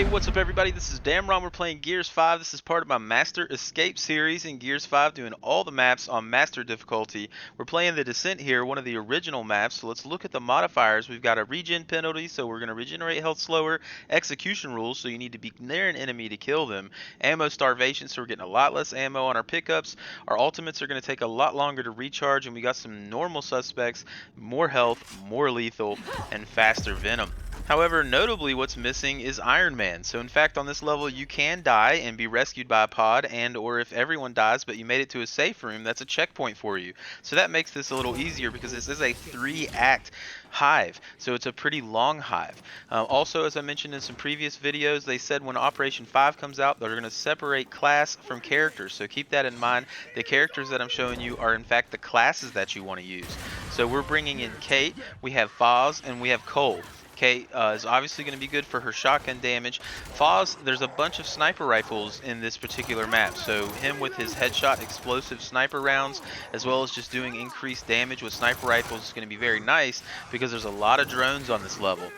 Hey, what's up everybody? This is Damron. We're playing Gears 5. This is part of my Master Escape series in Gears 5, doing all the maps on Master difficulty. We're playing the Descent here, one of the original maps. So let's look at the modifiers. We've got a regen penalty, so we're going to regenerate health slower. Execution rules, so you need to be near an enemy to kill them. Ammo starvation, so we're getting a lot less ammo on our pickups. Our ultimates are going to take a lot longer to recharge, and we got some normal suspects, more health, more lethal, and faster venom. However, notably what's missing is Iron Man. So in fact, on this level you can die and be rescued by a pod, and or if everyone dies but you made it to a safe room, that's a checkpoint for you. So that makes this a little easier because this is a 3-act hive. So it's a pretty long hive. Also, as I mentioned in some previous videos, they said when Operation 5 comes out, they're going to separate class from characters. So keep that in mind. The characters that I'm showing you are in fact the classes that you want to use. So we're bringing in Kate, we have Foz, and we have Cole. Kate is obviously going to be good for her shotgun damage. Foz, there's a bunch of sniper rifles in this particular map, so him with his headshot explosive sniper rounds, as well as just doing increased damage with sniper rifles is going to be very nice because there's a lot of drones on this level.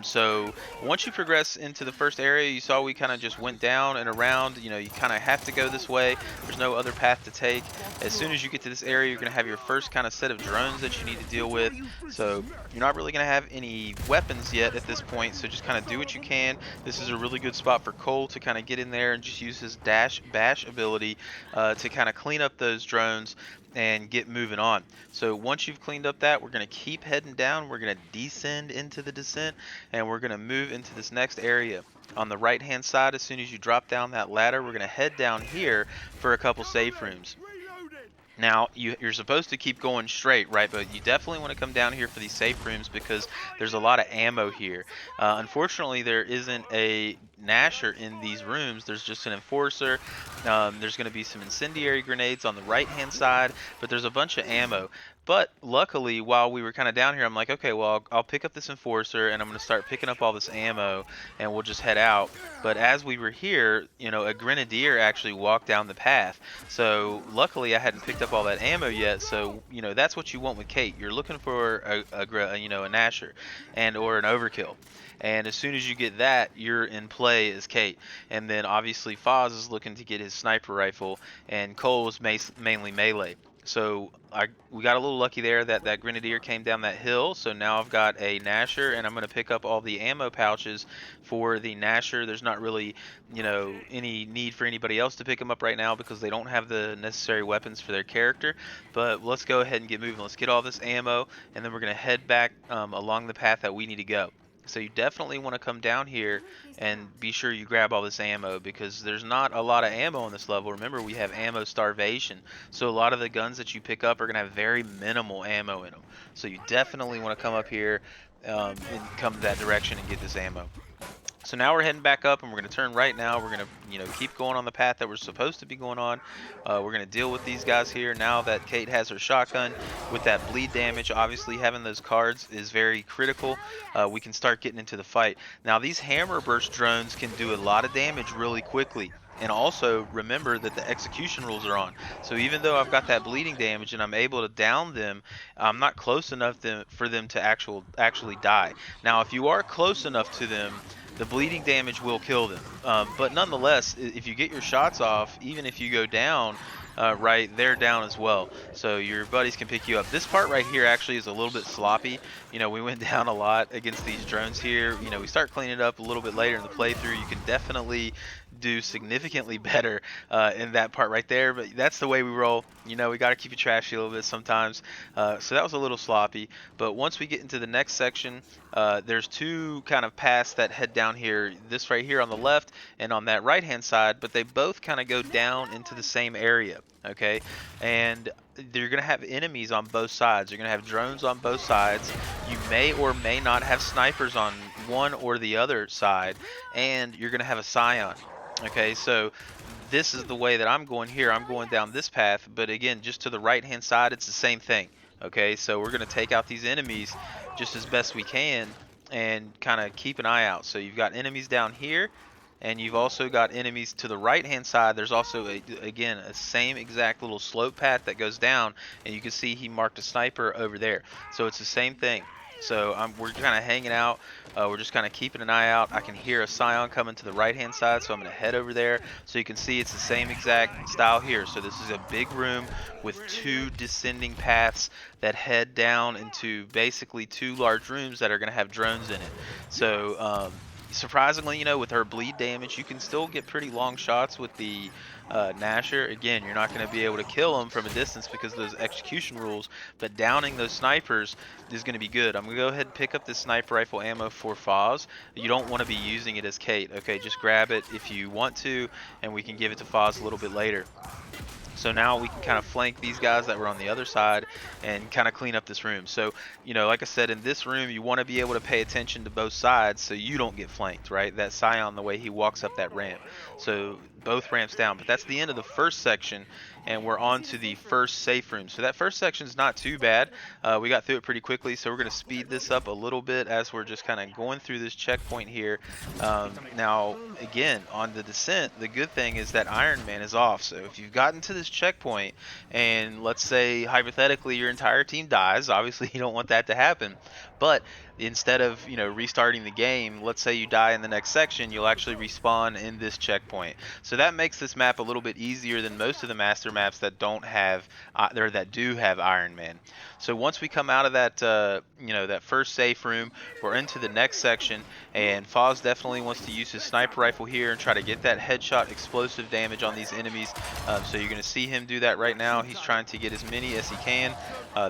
So once you progress into the first area, you saw we kind of just went down and around. You know, you kind of have to go this way. There's no other path to take. As soon as you get to this area, you're going to have your first kind of set of drones that you need to deal with. So you're not really going to have any weapons yet at this point, so just kind of do what you can. This is a really good spot for Cole to kind of get in there and just use his bash ability to kind of clean up those drones and get moving on. So once you've cleaned up that, we're going to keep heading down. We're going to descend into the descent, and we're going to move into this next area. On the right hand side, as soon as you drop down that ladder, we're going to head down here for a couple safe rooms. Now, you're supposed to keep going straight, right? But you definitely want to come down here for these safe rooms because there's a lot of ammo here. Unfortunately, there isn't a Nasher in these rooms. There's just an Enforcer. There's going to be some incendiary grenades on the right-hand side, but there's a bunch of ammo. But luckily, while we were kind of down here, I'm like, okay, well, I'll pick up this Enforcer, and I'm going to start picking up all this ammo, and we'll just head out. But as we were here, you know, a Grenadier actually walked down the path. So luckily, I hadn't picked up all that ammo yet. So, you know, that's what you want with Kate. You're looking for a Nasher and or an Overkill. And as soon as you get that, you're in play as Kate. And then obviously Foz is looking to get his sniper rifle, and Cole is mainly melee. So we got a little lucky there that that Grenadier came down that hill. So now I've got a Nasher, and I'm going to pick up all the ammo pouches for the Nasher. There's not really, you know, any need for anybody else to pick them up right now because they don't have the necessary weapons for their character. But let's go ahead and get moving. Let's get all this ammo, and then we're going to head back along the path that we need to go. So you definitely want to come down here and be sure you grab all this ammo because there's not a lot of ammo on this level. Remember, we have ammo starvation. So a lot of the guns that you pick up are going to have very minimal ammo in them. So you definitely want to come up here and come that direction and get this ammo. So now we're heading back up, and we're going to turn right now. We're going to, you know, keep going on the path that we're supposed to be going on. We're going to deal with these guys here now that Kate has her shotgun with that bleed damage. Obviously, having those cards is very critical. We can start getting into the fight. Now, these hammer burst drones can do a lot of damage really quickly. And also remember that the execution rules are on. So even though I've got that bleeding damage and I'm able to down them, I'm not close enough for them to actually die. Now, if you are close enough to them, the bleeding damage will kill them. But nonetheless, if you get your shots off, even if you go down, right, they're down as well. So your buddies can pick you up. This part right here actually is a little bit sloppy. You know, we went down a lot against these drones here. You know, we start cleaning it up a little bit later in the playthrough. You can definitely do significantly better in that part right there, but that's the way we roll. You know, we got to keep it trashy a little bit sometimes. So that was a little sloppy, but once we get into the next section, there's two kind of paths that head down here, this right here on the left and on that right hand side, but they both kind of go down into the same area. Okay, and you're gonna have enemies on both sides. You're gonna have drones on both sides. You may or may not have snipers on one or the other side, and you're gonna have a Scion. Okay, so this is the way that I'm going here. I'm going down this path, but again, just to the right hand side, it's the same thing. Okay, so we're gonna take out these enemies just as best we can and kind of keep an eye out. So you've got enemies down here, and you've also got enemies to the right hand side. There's also again a same exact little slope path that goes down, and you can see he marked a sniper over there. So it's the same thing. So we're kind of hanging out We're just kind of keeping an eye out. I can hear a Scion coming to the right-hand side, so I'm going to head over there. So you can see it's the same exact style here. So this is a big room with 2 descending paths that head down into basically 2 large rooms that are going to have drones in it. So surprisingly, you know, with her bleed damage, you can still get pretty long shots with the Nasher. Again, you're not going to be able to kill them from a distance because of those execution rules, but downing those snipers is going to be good. I'm going to go ahead and pick up this sniper rifle ammo for Foz. You don't want to be using it as Kate. Okay, just grab it if you want to, and we can give it to Foz a little bit later. So now we can kind of flank these guys that were on the other side and kind of clean up this room. So, you know, like I said, in this room, you want to be able to pay attention to both sides so you don't get flanked, right? That Scion, the way he walks up that ramp. So both ramps down. But that's the end of the first section, and we're on to the first safe room. So that first section is not too bad. We got through it pretty quickly, so we're going to speed this up a little bit as we're just kind of going through this checkpoint here. Now, again, on the descent, the good thing is that Iron Man is off. So if you've gotten to this checkpoint and let's say hypothetically your entire team dies, obviously you don't want that to happen, but instead of, you know, restarting the game, let's say you die in the next section, you'll actually respawn in this checkpoint. So that makes this map a little bit easier than most of the master maps that don't have or that do have Iron Man. So once we come out of that you know, that first safe room, we're into the next section, and Foz definitely wants to use his sniper rifle here and try to get that headshot explosive damage on these enemies. So you're going to see him do that right now. He's trying to get as many as he can.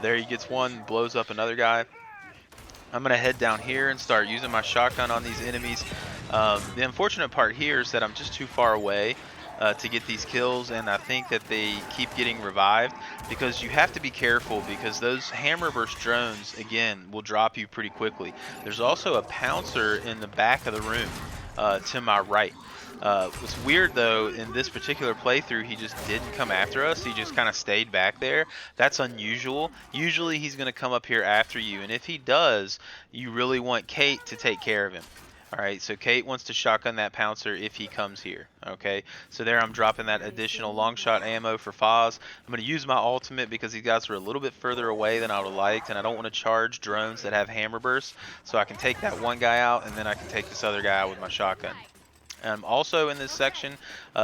There he gets one, blows up another guy. I'm going to head down here and start using my shotgun on these enemies. The unfortunate part here is that I'm just too far away to get these kills, and I think that they keep getting revived because you have to be careful because those hammer burst drones, again, will drop you pretty quickly. There's also a pouncer in the back of the room to my right. What's weird though, in this particular playthrough, he just didn't come after us. He just kind of stayed back there. That's unusual. Usually he's going to come up here after you, and if he does, you really want Kate to take care of him. Alright, so Kate wants to shotgun that pouncer if he comes here. Okay, so there I'm dropping that additional long shot ammo for Foz. I'm going to use my ultimate because these guys are a little bit further away than I would have liked, and I don't want to charge drones that have hammer bursts, so I can take that one guy out and then I can take this other guy out with my shotgun. Also in this section,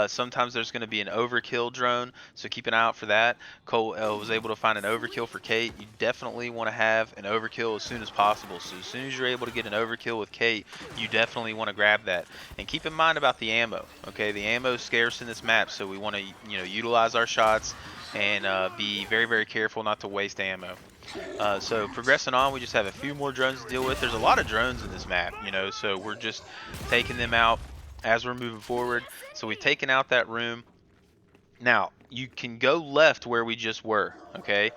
sometimes there's going to be an overkill drone, so keep an eye out for that. Cole was able to find an overkill for Kate. You definitely want to have an overkill as soon as possible. So as soon as you're able to get an overkill with Kate, you definitely want to grab that. And keep in mind about the ammo. Okay, the ammo is scarce in this map, so we want to, you know, utilize our shots and be very, very careful not to waste ammo. So progressing on, we just have a few more drones to deal with. There's a lot of drones in this map, you know, so we're just taking them out as we're moving forward. So we've taken out that room. Now you can go left where we just were. Okay,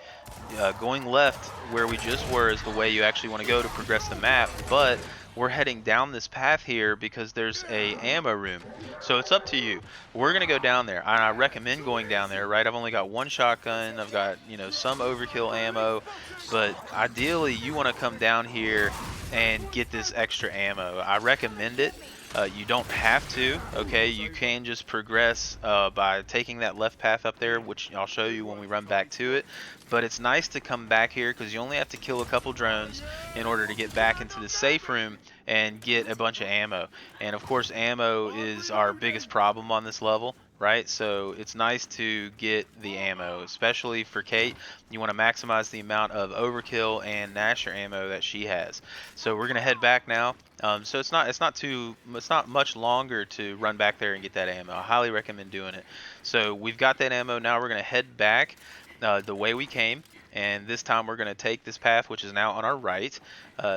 going left where we just were is the way you actually want to go to progress the map, but we're heading down this path here because there's a ammo room. So it's up to you. We're gonna go down there, and I recommend going down there, right? I've only got one shotgun, I've got, you know, some overkill ammo, but ideally you want to come down here and get this extra ammo. I recommend it. You don't have to, okay? You can just progress by taking that left path up there, which I'll show you when we run back to it. But it's nice to come back here because you only have to kill a couple drones in order to get back into the safe room and get a bunch of ammo. And of course, ammo is our biggest problem on this level, right? So it's nice to get the ammo, especially for Kate. You want to maximize the amount of overkill and Nasher ammo that she has. So we're gonna head back now. So it's not much longer to run back there and get that ammo. I highly recommend doing it. So we've got that ammo now. We're gonna head back the way we came, and this time we're going to take this path, which is now on our right.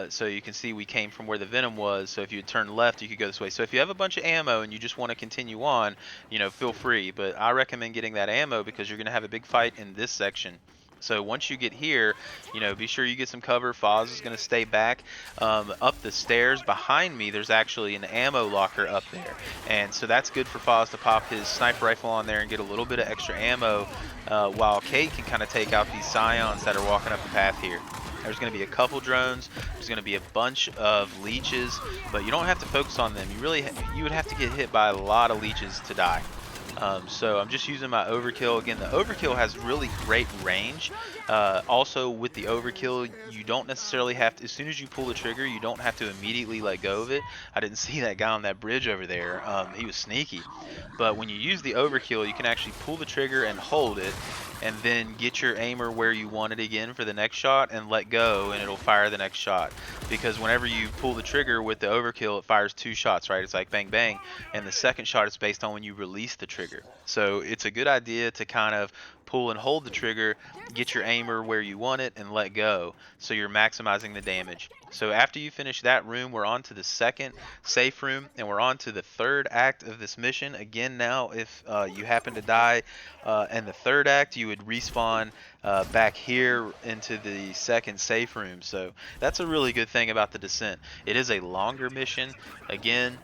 So you can see we came from where the venom was, so if you turn left you could go this way. So if you have a bunch of ammo and you just want to continue on, you know, feel free, but I recommend getting that ammo because you're going to have a big fight in this section. So once you get here, you know, be sure you get some cover. Foz is going to stay back. Up the stairs behind me, there's actually an ammo locker up there. And so that's good for Foz to pop his sniper rifle on there and get a little bit of extra ammo while Kate can kind of take out these Scions that are walking up the path here. There's going to be a couple drones. There's going to be a bunch of leeches, but you don't have to focus on them. You would have to get hit by a lot of leeches to die. So I'm just using my overkill. Again, the overkill has really great range. Also with the overkill, you don't necessarily have to, as soon as you pull the trigger, you don't have to immediately let go of it. I didn't see that guy on that bridge over there. He was sneaky. But when you use the overkill, you can actually pull the trigger and hold it, and then get your aimer where you want it again for the next shot and let go, and it'll fire the next shot. Because whenever you pull the trigger with the overkill, it fires 2 shots, right? It's like bang bang, and the second shot is based on when you release the trigger. So it's a good idea to kind of pull and hold the trigger, get your aimer where you want it, and let go, so you're maximizing the damage. So after you finish that room, we're on to the second safe room, and we're on to the third act of this mission. Again, now if you happen to die in the third act, you would respawn back here into the second safe room. So that's a really good thing about the Descent. It is a longer mission. Again,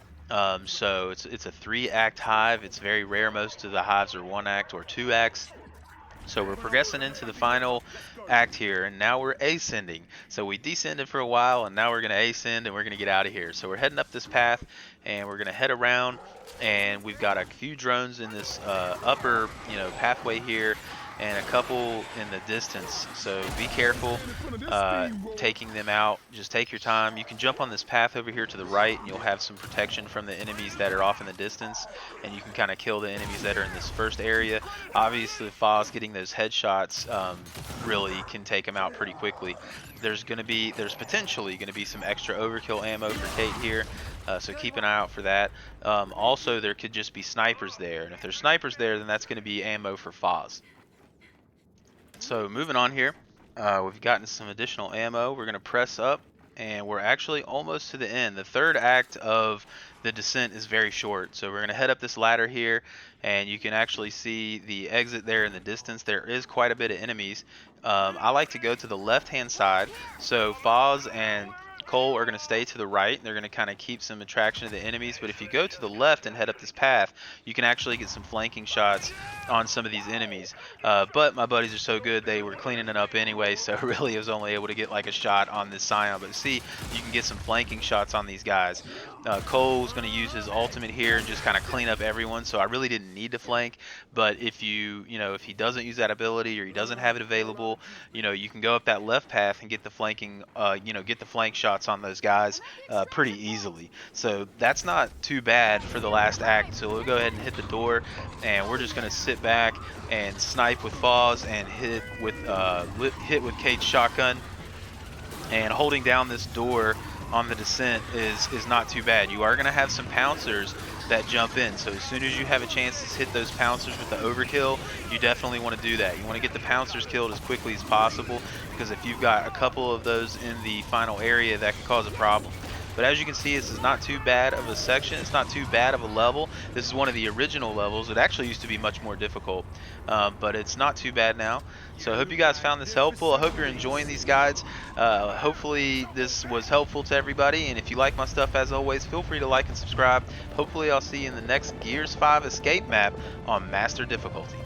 so it's a 3-act hive. It's very rare. Most of the hives are 1 act or 2 acts. So we're progressing into the final act here, and now we're ascending. So we descended for a while, and now we're going to ascend, and we're going to get out of here. So we're heading up this path, and we're going to head around, and we've got a few drones in this upper, pathway here, and a couple in the distance. So be careful taking them out. Just take your time. You can jump on this path over here to the right, and you'll have some protection from the enemies that are off in the distance, and you can kind of kill the enemies that are in this first area. Obviously, Foz getting those headshots really can take them out pretty quickly. There's potentially going to be some extra overkill ammo for Kate here, so keep an eye out for that. Also, there could just be snipers there, and if there's snipers there, then that's going to be ammo for Foz. So moving on here, we've gotten some additional ammo. We're going to press up, and we're actually almost to the end. The third act of the Descent is very short, so we're going to head up this ladder here, and you can actually see the exit there in the distance. There is quite a bit of enemies. I like to go to the left-hand side, so Foz and Cole are going to stay to the right. They're going to kind of keep some attraction to the enemies, but if you go to the left and head up this path, you can actually get some flanking shots on some of these enemies. But my buddies are so good, they were cleaning it up anyway, so really I was only able to get like a shot on this Scion. But see, you can get some flanking shots on these guys. Cole's going to use his ultimate here and just kind of clean up everyone, so I really didn't need to flank. But if if he doesn't use that ability or he doesn't have it available, you can go up that left path and get the flanking, get the flank shots on those guys pretty easily. So that's not too bad for the last act. So we'll go ahead and hit the door, and we're just going to sit back and snipe with Foz and hit with Kate's shotgun. And holding down this door on the Descent is not too bad. You are going to have some pouncers that jump in, so as soon as you have a chance to hit those pouncers with the overkill, you definitely want to do that. You want to get the pouncers killed as quickly as possible, because if you've got a couple of those in the final area, that can cause a problem. But as you can see, this is not too bad of a section. It's not too bad of a level. This is one of the original levels. It actually used to be much more difficult, but it's not too bad now. So I hope you guys found this helpful. I hope you're enjoying these guides. Hopefully this was helpful to everybody. And if you like my stuff, as always, feel free to like and subscribe. Hopefully I'll see you in the next Gears 5 Escape map on Master Difficulty.